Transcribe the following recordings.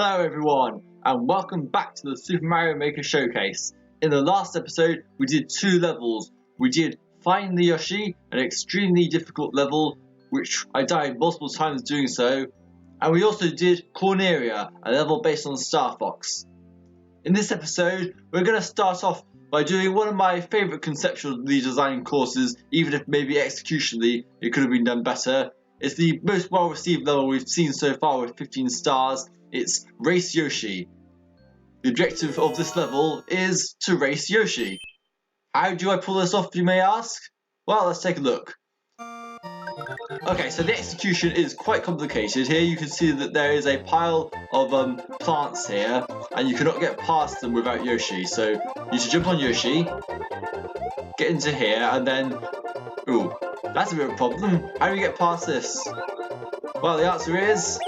Hello everyone, and welcome back to the Super Mario Maker Showcase. In the last episode, we did 2 levels. We did Find the Yoshi, an extremely difficult level, which I died multiple times doing so. And we also did Corneria, a level based on Star Fox. In this episode, we're going to start off by doing one of my favourite conceptually designed courses, even if maybe executionally it could have been done better. It's the most well received level we've seen so far with 15 stars. It's Race Yoshi. The objective of this level is to race Yoshi. How do I pull this off, you may ask? Well, let's take a look. Okay, so the execution is quite complicated. Here you can see that there is a pile of plants here, and you cannot get past them without Yoshi. So you need to jump on Yoshi, get into here, and then... Ooh, that's a bit of a problem. How do you get past this? Well, the answer is...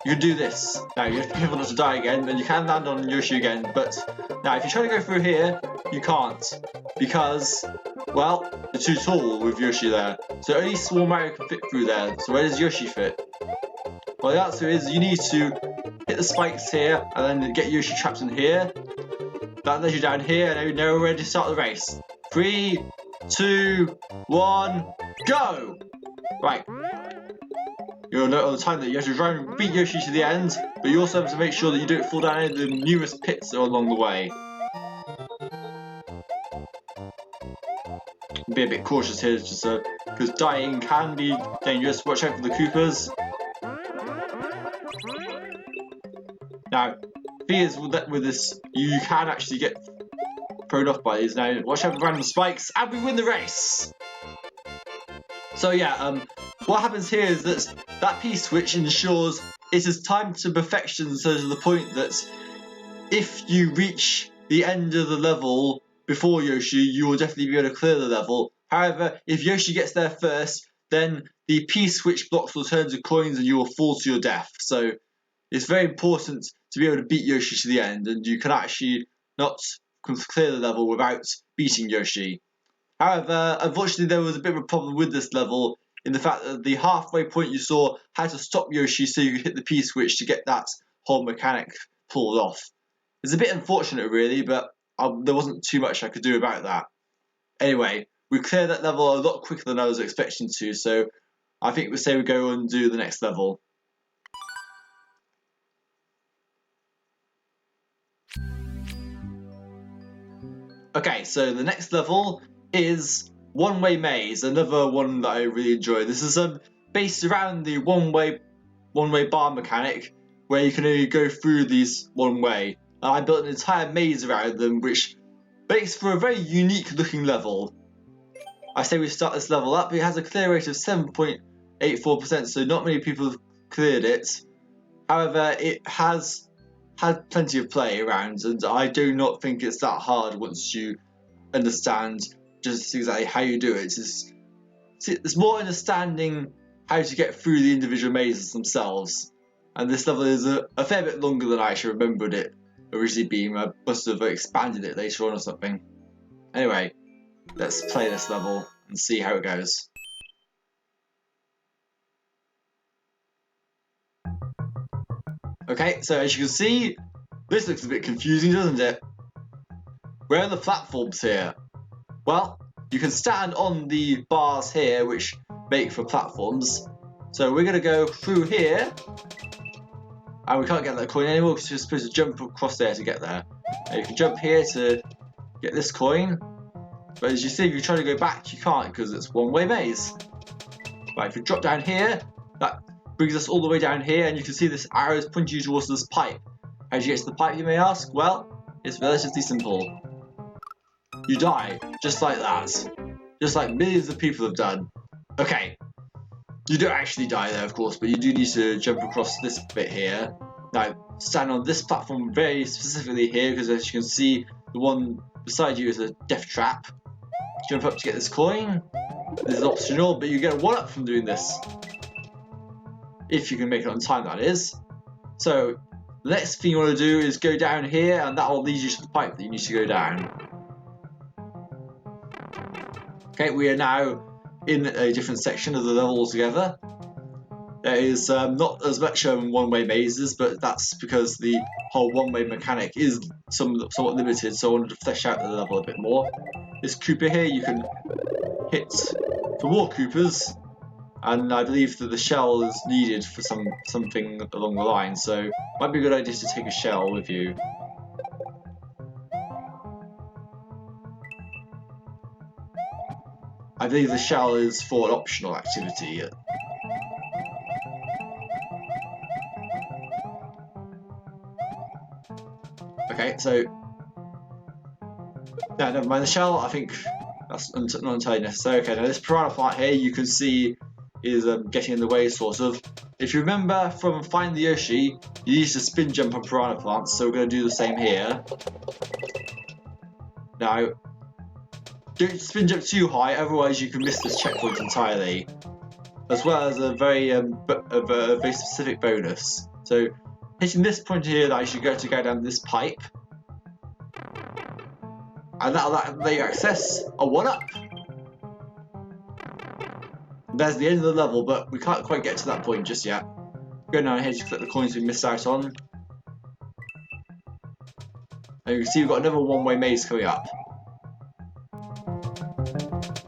you can do this. Now, you have to be careful not to die again, and you can land on Yoshi again, but now if you try to go through here, you can't. Because, well, you're too tall with Yoshi there. So only small Mario can fit through there. So where does Yoshi fit? Well, the answer is you need to hit the spikes here, and then get Yoshi trapped in here. That lets you down here, and now we're ready to start the race. 3, 2, 1, go! Right. You'll note all the time that you have to try and beat Yoshi to the end, but you also have to make sure that you don't fall down any of the numerous pits that are along the way. Be a bit cautious here, just because dying can be dangerous. Watch out for the Koopas. Now, fears with this, you can actually get thrown off by these. Now, watch out for random spikes, and we win the race! So yeah, what happens here is that P-switch ensures it is timed to perfection, so to the point that if you reach the end of the level before Yoshi, you will definitely be able to clear the level. However, if Yoshi gets there first, then the P-switch blocks will turn to coins and you will fall to your death. So it's very important to be able to beat Yoshi to the end, and you can actually not clear the level without beating Yoshi. However, unfortunately there was a bit of a problem with this level in the fact that the halfway point you saw had to stop Yoshi so you could hit the P-switch to get that whole mechanic pulled off. It's a bit unfortunate really, but there wasn't too much I could do about that. Anyway, we cleared that level a lot quicker than I was expecting to, so I think we say we go and do the next level. Okay, so the next level is One-Way Maze, another one that I really enjoy. This is based around the one-way bar mechanic, where you can only go through these one way. And I built an entire maze around them, which makes for a very unique looking level. I say we start this level up. It has a clear rate of 7.84%, so not many people have cleared it. However, it has had plenty of play around, and I do not think it's that hard once you understand just exactly how you do it. It's more understanding how to get through the individual mazes themselves. And this level is a fair bit longer than I actually remembered it originally being. I must have expanded it later on or something. Anyway, let's play this level and see how it goes. Okay, so as you can see, this looks a bit confusing, doesn't it? Where are the platforms here? Well, you can stand on the bars here, which make for platforms. So we're going to go through here. And we can't get that coin anymore because you're supposed to jump across there to get there. Now you can jump here to get this coin. But as you see, if you try to go back, you can't because it's one-way maze. Right, if you drop down here, that brings us all the way down here, and you can see this arrow is pointing you towards this pipe. How do you get to the pipe, you may ask? Well, it's relatively simple. You die, just like that. Just like millions of people have done. Okay, you don't actually die there, of course, but you do need to jump across this bit here. Now, stand on this platform very specifically here, because as you can see, the one beside you is a death trap. Jump up to get this coin. This is optional, but you get a 1-up from doing this. If you can make it on time, that is. So, the next thing you want to do is go down here, and that will lead you to the pipe that you need to go down. Okay, we are now in a different section of the level altogether. there is not as much one-way mazes, but that's because the whole one-way mechanic is somewhat limited, so I wanted to flesh out the level a bit more. This Koopa here, you can hit for more Koopas, and I believe that the shell is needed for something along the line, so it might be a good idea to take a shell with you. I believe the shell is for an optional activity. Okay, so no, never mind the shell. I think that's not entirely necessary. Okay, now this piranha plant here, you can see, is getting in the way, sort of. If you remember from Find the Yoshi, you used to spin jump on piranha plants, so we're going to do the same here. Now, don't spin jump too high, otherwise you can miss this checkpoint entirely. As well as a very specific bonus. So, hitting this point here, that I should go down this pipe. And that'll let you access a 1-up. There's the end of the level, but we can't quite get to that point just yet. Go down here to collect the coins we missed out on. And you can see we've got another one-way maze coming up.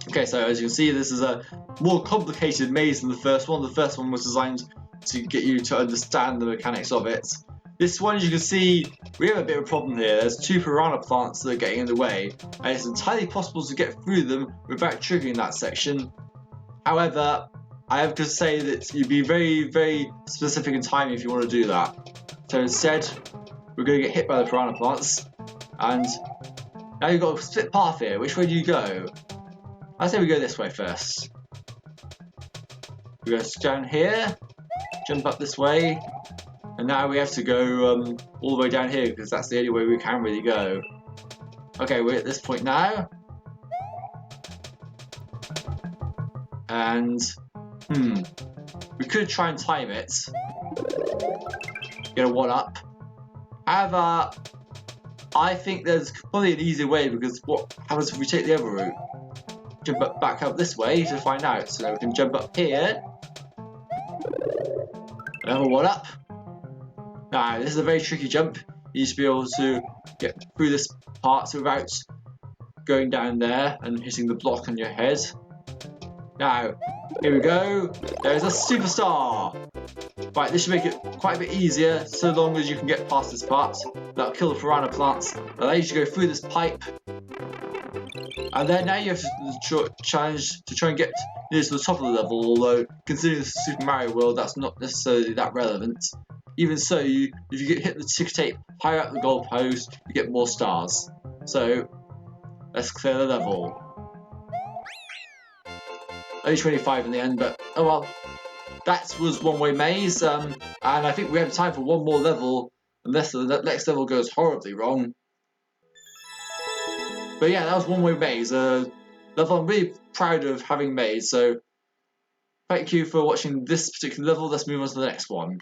Okay, so as you can see, this is a more complicated maze than the first one. The first one was designed to get you to understand the mechanics of it. This one, as you can see, we have a bit of a problem here. There's 2 piranha plants that are getting in the way, and it's entirely possible to get through them without triggering that section. However, I have to say that you'd be very, very specific in timing if you want to do that. So instead, we're going to get hit by the piranha plants, and now you've got a split path here. Which way do you go? I say we go this way first. We go down here, jump up this way, and now we have to go all the way down here because that's the only way we can really go. Okay, we're at this point now. And, we could try and time it. Get a 1-up. However, I think there's probably an easier way because what happens if we take the other route? Jump up, back up this way to find out. So we can jump up here. Another 1-up. Now, this is a very tricky jump. You need to be able to get through this part without going down there and hitting the block on your head. Now, here we go. There's a superstar. Right, this should make it quite a bit easier so long as you can get past this part. That'll kill the piranha plants. Allow you to go through this pipe. And then now you have to challenge to try and get near to the top of the level, although considering this is Super Mario World, that's not necessarily that relevant. Even so, if you hit the ticker tape higher up the goalpost, you get more stars. So, let's clear the level. Only 25 in the end, but oh well. That was one-way maze, and I think we have time for one more level, unless the next level goes horribly wrong. But yeah, that was one-way maze, a level I'm really proud of having made, so thank you for watching this particular level. Let's move on to the next one.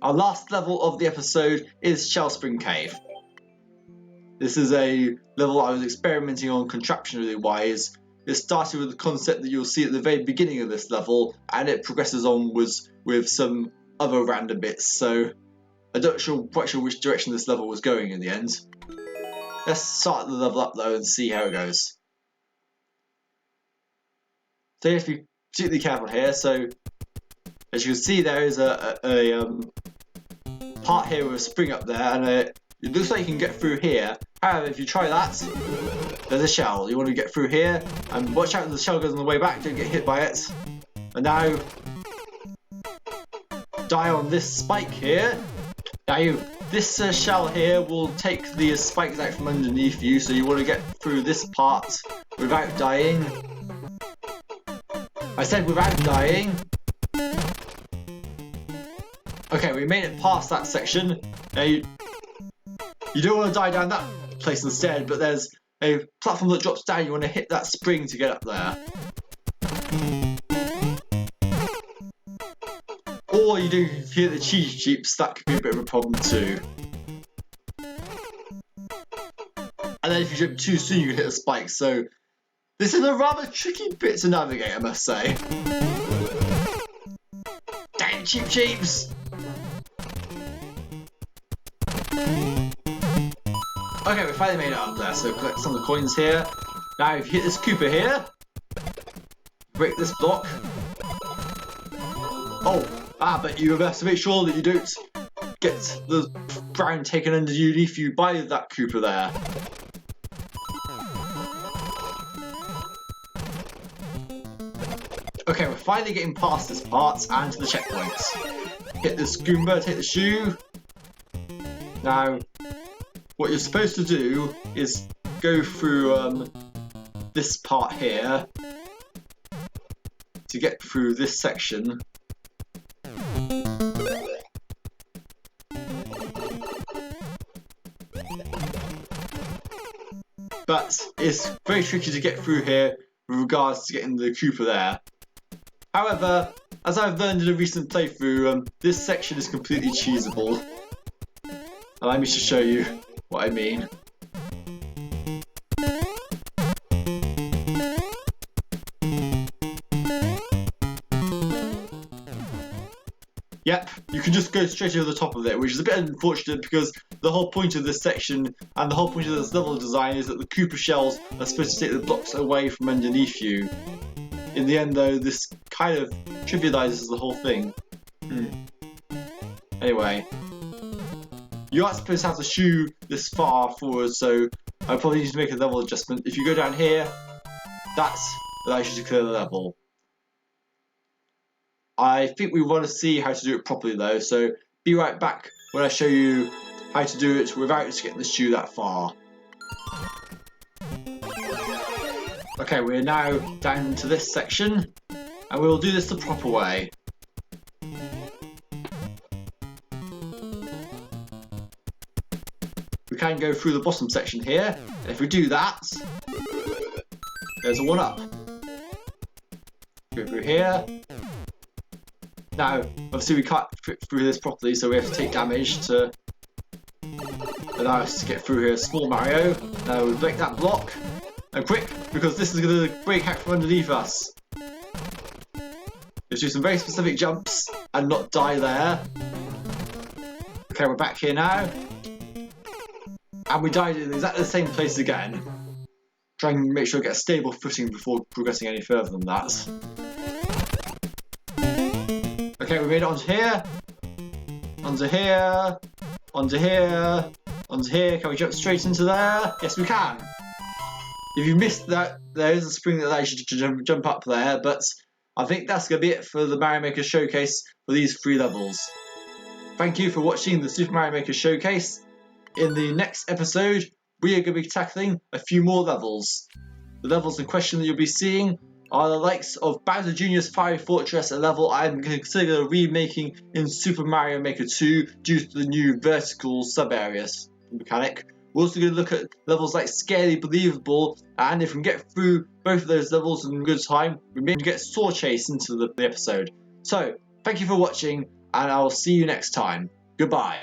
Our last level of the episode is Shell Spring Cave. This is a level I was experimenting on contraptionally wise. It started with the concept that you'll see at the very beginning of this level, and it progresses onwards with some other random bits, so I'm not quite sure which direction this level was going in the end. Let's start the level up though and see how it goes. So you have to be particularly careful here. So as you can see, there is a part here with a spring up there, and it looks like you can get through here. However, if you try that, there's a shell. You want to get through here, and watch out if the shell goes on the way back, don't get hit by it. And now, die on this spike here. Now, this shell here will take the spikes out from underneath you, so you want to get through this part without dying. I said without dying. Okay, we made it past that section. Now you don't want to die down that place instead, but there's a platform that drops down. You want to hit that spring to get up there. Or you do hear the cheese jeeps, that could be a bit of a problem too. and then if you jump too soon you hit a spike, so this is a rather tricky bit to navigate, I must say. Dang Cheep Cheeps! Okay, we finally made it up there, so collect some of the coins here. Now if you hit this Koopa here, break this block. Oh, but you have to make sure that you don't get the ground taken underneath you by that Koopa there. Okay, we're finally getting past this part and to the checkpoints. Hit this Goomba, take the shoe. Now, what you're supposed to do is go through this part here to get through this section. But it's very tricky to get through here with regards to getting the Koopa there. However, as I've learned in a recent playthrough, this section is completely cheesable. Allow me to show you what I mean. Yep, you can just go straight over the top of it, which is a bit unfortunate because the whole point of this section and the whole point of this level design is that the Koopa shells are supposed to take the blocks away from underneath you. In the end though, this kind of trivializes the whole thing. Anyway, you aren't supposed to have to shoe this far forward, so I probably need to make a level adjustment. If you go down here, that allows you to clear the level. I think we want to see how to do it properly though, so be right back when I show you how to do it without getting the shoe that far. Okay, we're now down to this section, and we'll do this the proper way. We can go through the bottom section here, and if we do that, there's a 1-up. Go through here. Now, obviously we can't fit through this properly, so we have to take damage to allow us to get through here. Small Mario. Now we break that block. And quick, because this is going to break out from underneath us. Let's do some very specific jumps and not die there. Okay, we're back here now. And we died in exactly the same place again. Try and make sure we get a stable footing before progressing any further than that. Okay, we made it onto here. Onto here. Onto here. Onto here. Can we jump straight into there? Yes, we can. If you missed that, there is a spring that allows you to jump up there, but I think that's going to be it for the Mario Maker Showcase for these 3 levels. Thank you for watching the Super Mario Maker Showcase. In the next episode, we are going to be tackling a few more levels. The levels in question that you'll be seeing are the likes of Bowser Jr.'s Fiery Fortress, a level I'm considering remaking in Super Mario Maker 2 due to the new vertical sub-area mechanic. We're also going to look at levels like Scarily Believable, and if we can get through both of those levels in good time, we may get Sword Chase into the episode. So, thank you for watching, and I will see you next time. Goodbye.